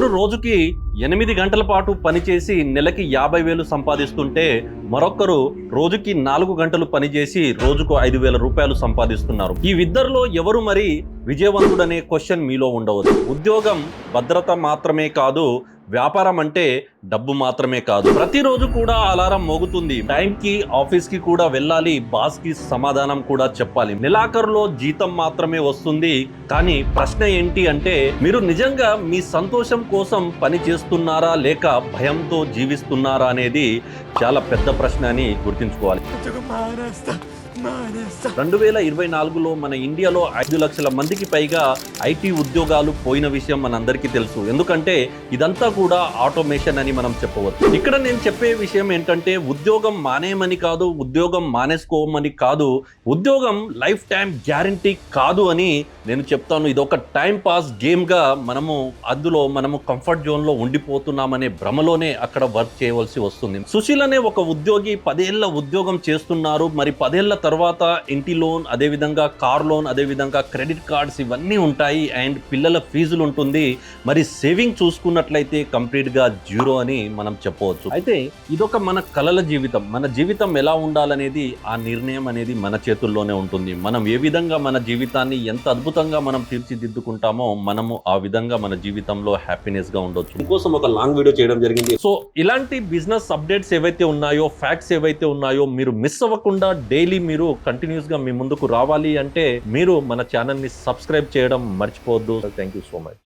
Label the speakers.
Speaker 1: ఒకరు రోజుకి 8 గంటల పాటు పనిచేసి నెలకి 50,000 సంపాదిస్తుంటే మరొకరు రోజుకి 4 గంటలు పనిచేసి రోజుకు 5,000 రూపాయలు సంపాదిస్తున్నారు. ఈ ఇద్దరిలో ఎవరు మరి విజయవంతుడనే క్వశ్చన్ మీలో ఉండవచ్చు. ఉద్యోగం భద్రత మాత్రమే కాదు, వ్యాపారం అంటే డబ్బు మాత్రమే కాదు. ప్రతిరోజు కూడా అలారం మోగుతుంది, టైంకి ఆఫీస్కి కూడా వెళ్ళాలి, బాస్కి సమాధానం కూడా చెప్పాలి. నెలాఖరులో జీతం మాత్రమే వస్తుంది. కానీ ప్రశ్న ఏంటి అంటే, మీరు నిజంగా మీ సంతోషం కోసం పని చేస్తున్నారా లేక భయంతో జీవిస్తున్నారా అనేది చాలా పెద్ద ప్రశ్న అని గుర్తుంచుకోవాలి. 2024లో మన ఇండియాలో 5 లక్షల మందికి పైగా ఐటీ ఉద్యోగాలు పోయిన విషయం మనందరికీ తెలుసు. ఎందుకంటే ఇదంతా కూడా ఆటోమేషన్ అని మనం చెప్పవచ్చు. ఇక్కడ నేను చెప్పే విషయం ఏంటంటే, ఉద్యోగం మానేయమని కాదు, ఉద్యోగం మానేసుకోమని కాదు, ఉద్యోగం లైఫ్ టైం గ్యారంటీ కాదు అని నేను చెప్తాను. ఇది ఒక టైం పాస్ గేమ్గా అందులో మనము కంఫర్ట్ జోన్లో ఉండిపోతున్నామనే భ్రమలోనే అక్కడ వర్క్ చేయవలసి వస్తుంది. సుశీల్ అనే ఒక ఉద్యోగి 10 ఏళ్ల ఉద్యోగం చేస్తున్నారు. మరి 10 ఏళ్ల తర్వాత ఇంటి లోన్, అదేవిధంగా కార్ లోన్, అదేవిధంగా క్రెడిట్ కార్డ్స్ ఇవన్నీ ఉంటాయి. అండ్ పిల్లల ఫీజులు ఉంటుంది. మరి సేవింగ్ చూసుకున్నట్లయితే కంప్లీట్గా జీరో అని మనం చెప్పవచ్చు. అయితే ఇదొక మన కలల జీవితం. మన జీవితం ఎలా ఉండాలనేది, ఆ నిర్ణయం అనేది మన చేతుల్లోనే ఉంటుంది. మనం ఏ విధంగా మన జీవితాన్ని ఎంత అద్భుతంగా మనం తీర్చిదిద్దుకుంటామో మనము ఆ విధంగా మన జీవితంలో హ్యాపీనెస్ గా ఉండొచ్చు. దీనికోసం ఒక లాంగ్ వీడియో చేయడం జరిగింది. సో ఇలాంటి బిజినెస్ అప్డేట్స్ ఏవైతే ఉన్నాయో, ఫ్యాక్ట్స్ ఏవైతే ఉన్నాయో మీరు మిస్ అవ్వకుండా డైలీ మీరు కంటిన్యూస్ గా మీ ముందుకు రావాలి అంటే మీరు మన ఛానల్ ని సబ్స్క్రైబ్ చేయడం మర్చిపోవద్దు. Thank you so much.